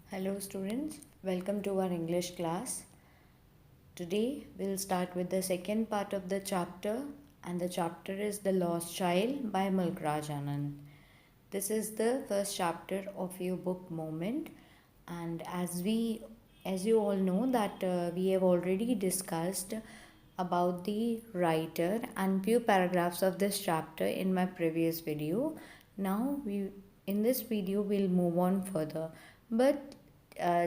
Hello students, welcome to our English class. Today we'll start with the second part of the chapter, and the chapter is The Lost Child by Malkraj Anand. This is the first chapter of your book Moment, and as you all know that we have already discussed about the writer and few paragraphs of this chapter in my previous video. Now we in this video we'll move on further, but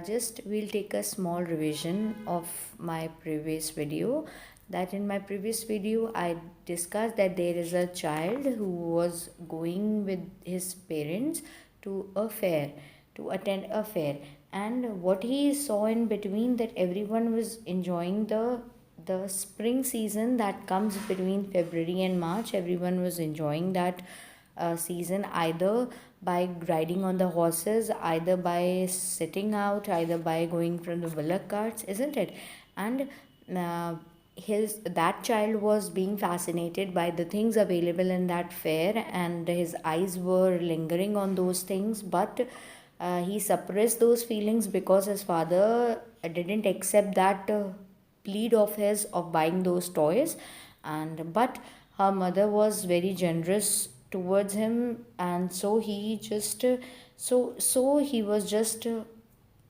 just we'll take a small revision of my previous video. That in my previous video I discussed that there is a child who was going with his parents to a fair, to attend a fair, and what he saw in between, that everyone was enjoying the spring season that comes between February and March. Everyone was enjoying that season, either by riding on the horses, either by sitting out, either by going from the bullock carts, isn't it? And uh, that child was being fascinated by the things available in that fair, and his eyes were lingering on those things, but he suppressed those feelings because his father didn't accept that plead of his of buying those toys. And but her mother was very generous towards him, and so he just so he was just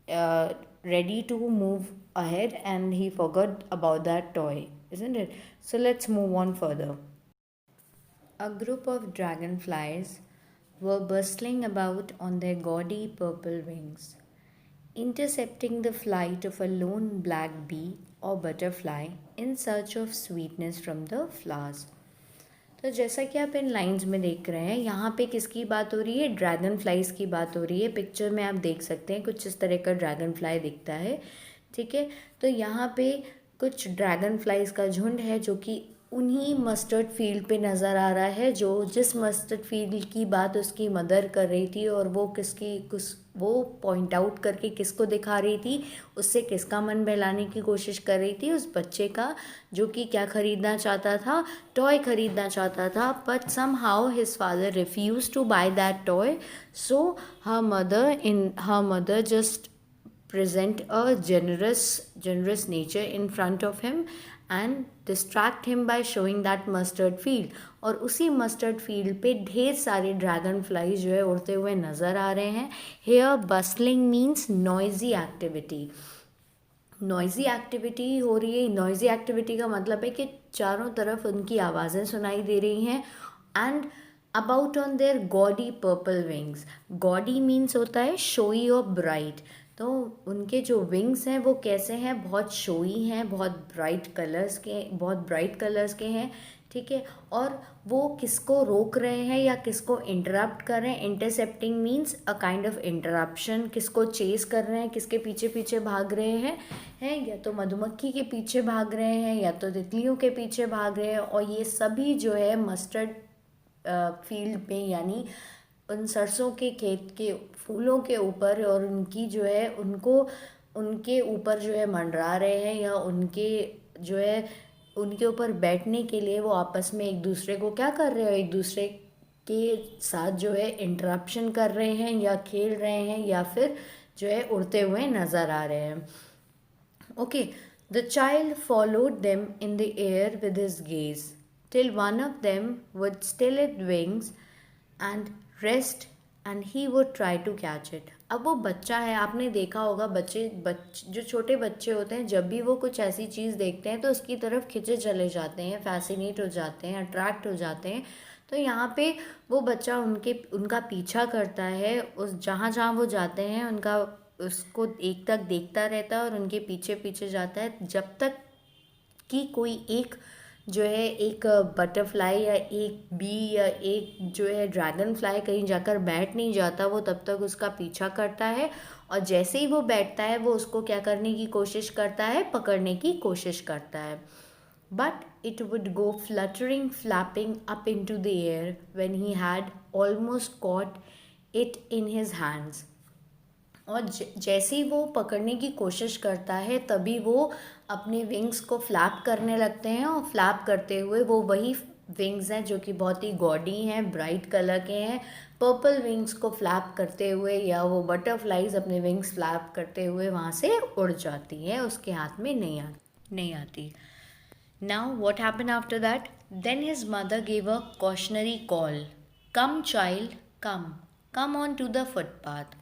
ready to move ahead, and he forgot about that toy, isn't it? So let's move on further. A group of dragonflies were bustling about on their gaudy purple wings, intercepting the flight of a lone black bee or butterfly in search of sweetness from the flowers. तो जैसा कि आप इन lines में देख रहे हैं, यहाँ पे किसकी बात हो रही है? ड्रैगन फ्लाइज की बात हो रही है। पिक्चर में आप देख सकते हैं कुछ इस तरह का ड्रैगन फ्लाई दिखता है, ठीक है। तो यहाँ पे कुछ ड्रैगन फ्लाइज का झुंड है जो कि उन्हीं मस्टर्ड फील्ड पे नज़र आ रहा है, जो जिस मस्टर्ड फील्ड की बात उसकी मदर कर रही थी, और वो किसकी कुछ वो पॉइंट आउट करके किसको दिखा रही थी, उससे किसका मन बहलाने की कोशिश कर रही थी? उस बच्चे का, जो कि क्या खरीदना चाहता था? टॉय खरीदना चाहता था, but somehow his father refuse to buy that toy. So her mother just present a generous nature in front of him and distract him by showing that mustard field. और उसी mustard field पे ढेर सारे dragon flies जो है उड़ते हुए नज़र आ रहे हैं. Here bustling means noisy activity. Noisy activity हो रही है. नॉइजी एक्टिविटी का मतलब है कि चारों तरफ उनकी आवाज़ें सुनाई दे रही हैं. And about on their gaudy purple wings. Gaudy means होता है शोई और ब्राइट. तो उनके जो विंग्स हैं वो कैसे हैं? बहुत शोई हैं, बहुत ब्राइट कलर्स के हैं, ठीक है. और वो किसको रोक रहे हैं या किसको इंटरप्ट कर रहे हैं? Intercepting means a kind of interruption. किसको चेस कर रहे हैं, किसके पीछे पीछे भाग रहे हैं या तो मधुमक्खी के पीछे भाग रहे हैं या तो तितलियों के पीछे भाग रहे हैं. और ये सभी जो है मस्टर्ड फील्ड में, यानी उन सरसों के खेत के फूलों के ऊपर, और उनकी जो है उनको उनके ऊपर जो है मंडरा रहे हैं, या उनके जो है उनके ऊपर बैठने के लिए वो आपस में एक दूसरे को क्या कर रहे हो, एक दूसरे के साथ जो है इंटरप्शन कर रहे हैं, या खेल रहे हैं, या फिर जो है उड़ते हुए नज़र आ रहे हैं. Okay. The child followed them in the air with his gaze till one of them would still its wings and rest and he would try to catch it. अब वो बच्चा है, आपने देखा होगा जो छोटे बच्चे होते हैं, जब भी वो कुछ ऐसी चीज़ देखते हैं तो उसकी तरफ खिंचे चले जाते हैं, फैसिनेट हो जाते हैं, अट्रैक्ट हो जाते हैं. तो यहाँ पे वो बच्चा उनका पीछा करता है, उस जहाँ जहाँ वो जाते हैं उनका उसको एक तक देखता रहता है और उनके पीछे पीछे जाता है, जब तक कि कोई एक जो है एक बटरफ्लाई या एक बी या एक जो है ड्रैगन फ्लाई कहीं जाकर बैठ नहीं जाता. वो तब तक उसका पीछा करता है, और जैसे ही वो बैठता है वो उसको क्या करने की कोशिश करता है? पकड़ने की कोशिश करता है. But it would go fluttering flapping up into the air when he had almost caught it in his hands. और जैसे ही वो पकड़ने की कोशिश करता है तभी वो अपने विंग्स को फ्लैप करने लगते हैं, और फ्लैप करते हुए वो विंग्स हैं जो कि बहुत ही गॉडी हैं, ब्राइट कलर के हैं, पर्पल विंग्स को फ्लैप करते हुए, या वो बटरफ्लाइज अपने विंग्स फ्लैप करते हुए वहाँ से उड़ जाती है, उसके हाथ में नहीं आती. Now, what happened after that? Then his mother gave a cautionary call. Come, child, come. Come on to the footpath.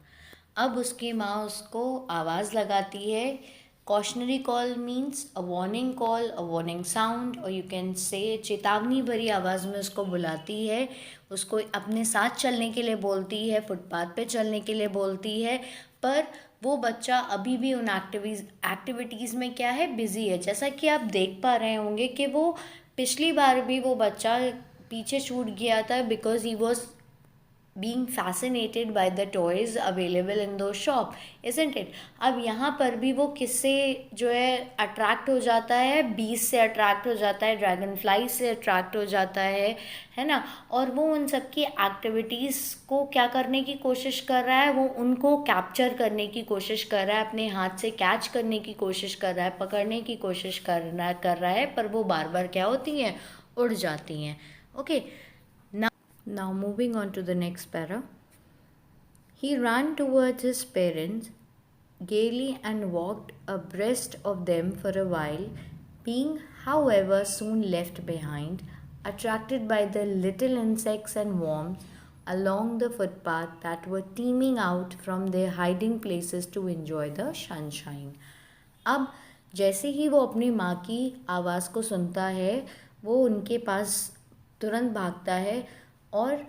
अब उसकी माँ उसको आवाज़ लगाती है. Cautionary call means a warning sound, और यू कैन से चेतावनी भरी आवाज़ में उसको बुलाती है, उसको अपने साथ चलने के लिए बोलती है, फुटपाथ पे चलने के लिए बोलती है. पर वो बच्चा अभी भी उन एक्टिविटीज़ में क्या है, बिज़ी है. जैसा कि आप देख पा रहे होंगे कि वो पिछली बार भी वो बच्चा पीछे छूट गया था because he was being fascinated by the toys available in those shop, isn't it? अब यहाँ पर भी वो किससे जो है अट्रैक्ट हो जाता है, बीज से अट्रैक्ट हो जाता है, ड्रैगन फ्लाई से अट्रैक्ट हो जाता है ना. और वो उन सब की एक्टिविटीज़ को क्या करने की कोशिश कर रहा है, वो उनको कैप्चर करने की कोशिश कर रहा है, अपने हाथ से कैच करने की कोशिश कर रहा है, पकड़ने की कोशिश कर रहा है, पर वो बार बार क्या होती हैं, उड़ जाती हैं. Okay. Now moving on to the next para. He ran towards his parents gaily and walked abreast of them for a while, being, however, soon left behind, attracted by the little insects and worms along the footpath that were teeming out from their hiding places to enjoy the sunshine. अब जैसे ही वो अपनी माँ की आवाज़ को सुनता है, वो उनके पास तुरंत भागता है. और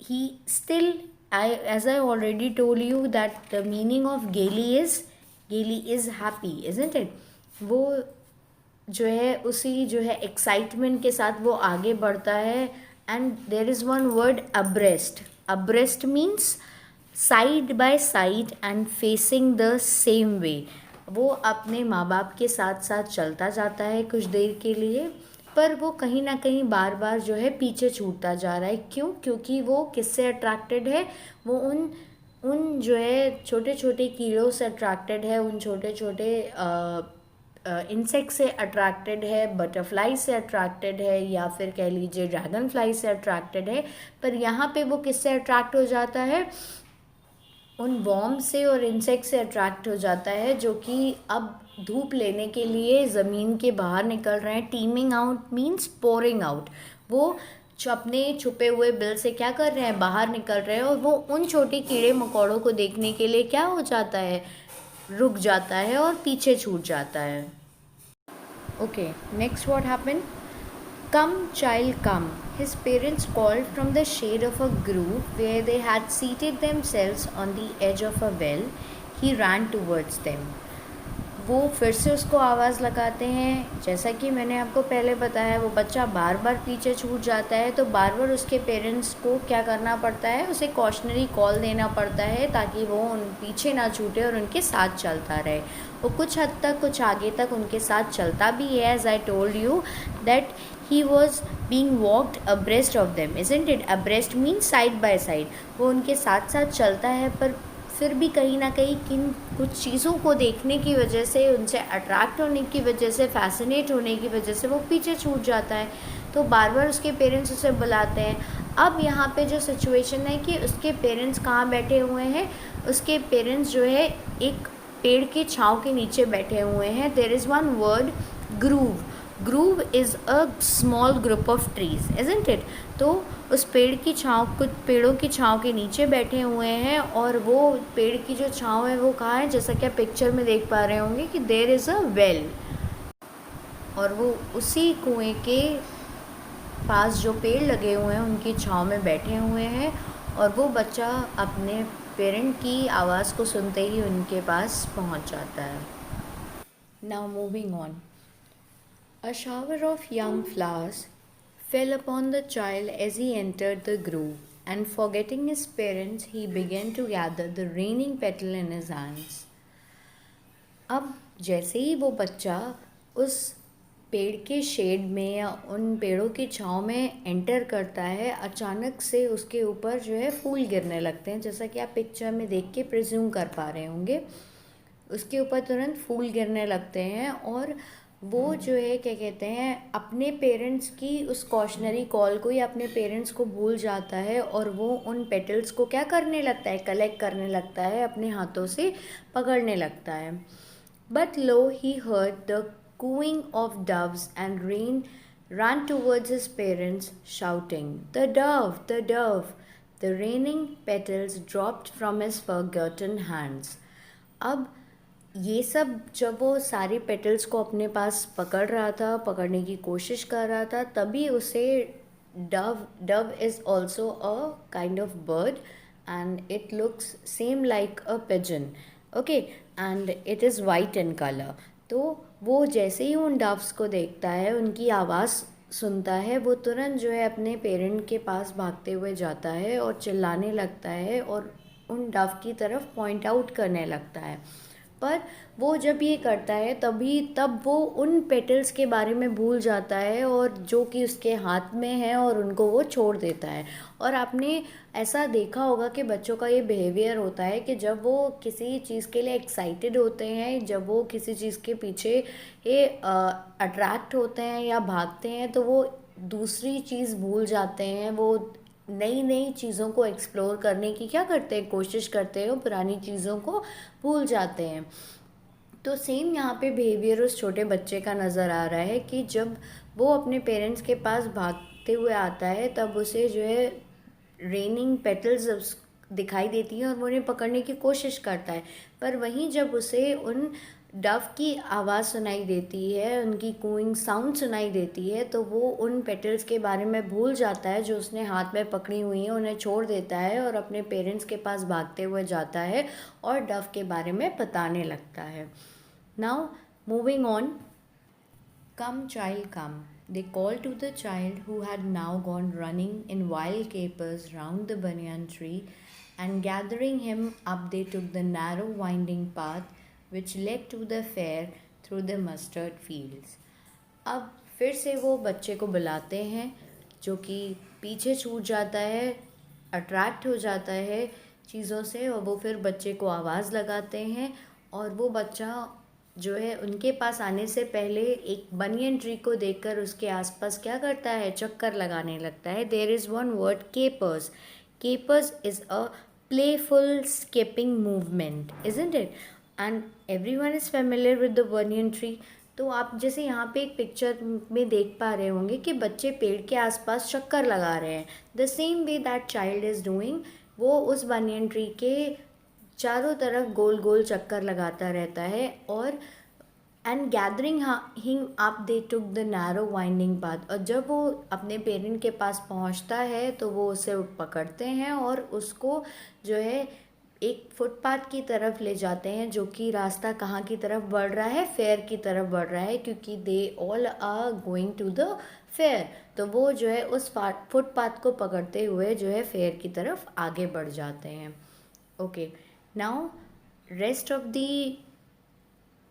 he still, as I already told you that the meaning of gaily is happy, isn't it? वो जो है उसी जो है एक्साइटमेंट के साथ वो आगे बढ़ता है. And there is one word, abreast means side by side and facing the same way. वो अपने माँ बाप के साथ साथ चलता जाता है कुछ देर के लिए, पर वो कहीं ना कहीं बार बार जो है पीछे छूटता जा रहा है. क्यों? क्योंकि वो किससे अट्रैक्टेड है, वो उन जो है छोटे छोटे कीड़ों से अट्रैक्टेड है, उन छोटे छोटे इंसेक्ट से अट्रैक्टेड है, बटरफ्लाई से अट्रैक्टेड है, या फिर कह लीजिए ड्रैगन फ्लाई से अट्रैक्टेड है. पर यहाँ पे वो किससे अट्रैक्ट हो जाता है, उन वॉर्म से और इंसेक्ट से अट्रैक्ट हो जाता है, जो कि अब धूप लेने के लिए ज़मीन के बाहर निकल रहे हैं. Teeming out means pouring out. वो अपने छुपे हुए बिल से क्या कर रहे हैं, बाहर निकल रहे हैं, और वो उन छोटे कीड़े मकोड़ों को देखने के लिए क्या हो जाता है, रुक जाता है और पीछे छूट जाता है. Okay, next what happened? Come, child, come. His parents called from the shade of a grove where they had seated themselves on the edge of a well. He ran towards them. वो फिर से उसको आवाज़ लगाते हैं. जैसा कि मैंने आपको पहले बताया, वो बच्चा बार बार पीछे छूट जाता है, तो बार बार उसके पेरेंट्स को क्या करना पड़ता है, उसे कॉशनरी कॉल देना पड़ता है ताकि वो उन पीछे ना छूटे और उनके साथ चलता रहे. वो कुछ हद तक, कुछ आगे तक उनके साथ चलता भी है. As I told you that he was being walked abreast of them, isn't it? Abreast means side by side. वो उनके साथ साथ चलता है, पर फिर भी कहीं ना कहीं कुछ चीज़ों को देखने की वजह से, उनसे अट्रैक्ट होने की वजह से, फैसिनेट होने की वजह से वो पीछे छूट जाता है. तो बार बार उसके पेरेंट्स उसे बुलाते हैं. अब यहाँ पे जो सिचुएशन है कि उसके पेरेंट्स कहाँ बैठे हुए हैं, उसके पेरेंट्स जो है एक पेड़ के छाँव के नीचे बैठे हुए हैं. There is one word, grove. Grove is a small group of trees, isn't it? तो उस पेड़ की छाँव, कुछ पेड़ों की छाँव के नीचे बैठे हुए हैं, और वो पेड़ की जो छाँव है वो कहाँ है, जैसा कि आप पिक्चर में देख पा रहे होंगे कि देयर इज़ अ वेल. और वो उसी कुएं के पास जो पेड़ लगे हुए हैं उनकी छाँव में बैठे हुए हैं, और वो बच्चा अपने पेरेंट की आवाज़ को सुनते ही उनके पास पहुंच जाता है. Now moving on. A shower of young flowers fell upon the child as he entered the grove, and forgetting his parents, he began to gather the raining petal in his hands. अब जैसे ही वो बच्चा उस पेड़ के shade में या उन पेड़ों की छाँव में एंटर करता है, अचानक से उसके ऊपर जो है फूल गिरने लगते हैं. जैसा कि आप पिक्चर में देख के प्रिज्यूम कर पा रहे होंगे, उसके ऊपर तुरंत फूल गिरने लगते हैं, और वो जो है क्या कहते हैं अपने पेरेंट्स की उस कॉशनरी कॉल को या अपने पेरेंट्स को भूल जाता है और वो उन पेटल्स को क्या करने लगता है, कलेक्ट करने लगता है, अपने हाथों से पकड़ने लगता है. But lo, he heard the cooing of doves and ran towards his parents, shouting, "The dove, the dove!" The raining petals dropped from his forgotten hands. अब ये सब जब वो सारी पेटल्स को अपने पास पकड़ रहा था, पकड़ने की कोशिश कर रहा था, तभी उसे Dove is also a kind of bird and it looks same like a pigeon. Okay, and it is white in colour. तो वो जैसे ही उन डव्स को देखता है, उनकी आवाज़ सुनता है, वो तुरंत जो है अपने पेरेंट के पास भागते हुए जाता है और चिल्लाने लगता है और उन डव की तरफ पॉइंट आउट करने लगता है. पर वो जब ये करता है तब वो उन पेटल्स के बारे में भूल जाता है और जो कि उसके हाथ में है और उनको वो छोड़ देता है. और आपने ऐसा देखा होगा कि बच्चों का ये बिहेवियर होता है कि जब वो किसी चीज़ के लिए एक्साइटेड होते हैं, जब वो किसी चीज़ के पीछे ये अट्रैक्ट होते हैं या भागते हैं, तो वो दूसरी चीज़ भूल जाते हैं. वो नई नई चीज़ों को एक्सप्लोर करने की क्या करते हैं, कोशिश करते हैं, पुरानी चीज़ों को भूल जाते हैं. तो सेम यहाँ पे बिहेवियर उस छोटे बच्चे का नज़र आ रहा है कि जब वो अपने पेरेंट्स के पास भागते हुए आता है, तब उसे जो है रेनिंग पेटल्स दिखाई देती हैं और वो उन्हें पकड़ने की कोशिश करता है. पर वहीं जब उसे उन डव की आवाज़ सुनाई देती है, उनकी कूइंग साउंड सुनाई देती है, तो वो उन पेटल्स के बारे में भूल जाता है जो उसने हाथ में पकड़ी हुई हैं, उन्हें छोड़ देता है और अपने पेरेंट्स के पास भागते हुए जाता है और डव के बारे में बताने लगता है. Now moving on. Come, child, come. They called to the child who had now gone running in wild capers round the banyan tree, and gathering him up, they took the narrow, winding path which led to the fair through the mustard fields. अब फिर से वो बच्चे को बुलाते हैं, जो कि पीछे छूट जाता है, अट्रैक्ट हो जाता है चीज़ों से, और वो फिर बच्चे को आवाज़ लगाते हैं. और वो बच्चा जो है उनके पास आने से पहले एक बनियन ट्री को देखकर उसके आसपास क्या करता है, चक्कर लगाने लगता है. There is one word, capers. Capers is a playful skipping movement, isn't it? And everyone is familiar with the banyan tree. तो आप जैसे यहाँ पे एक पिक्चर में देख पा रहे होंगे कि बच्चे पेड़ के आसपास चक्कर लगा रहे हैं. The same way that child is doing, वो उस बनियन ट्री के चारों तरफ गोल गोल चक्कर लगाता रहता है. और and gathering him up, they took the narrow winding path. और जब वो अपने पेरेंट के पास पहुंचता है तो वो उसे पकड़ते हैं और उसको जो है एक फुटपाथ की तरफ ले जाते हैं, जो कि रास्ता कहाँ की तरफ बढ़ रहा है, फेयर की तरफ बढ़ रहा है, क्योंकि they all are going to the fair. तो वो जो है उस फुटपाथ को पकड़ते हुए जो है फेयर की तरफ आगे बढ़ जाते हैं. Okay, now rest of the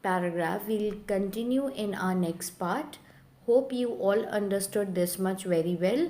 paragraph will continue in our next part. Hope you all understood this much very well.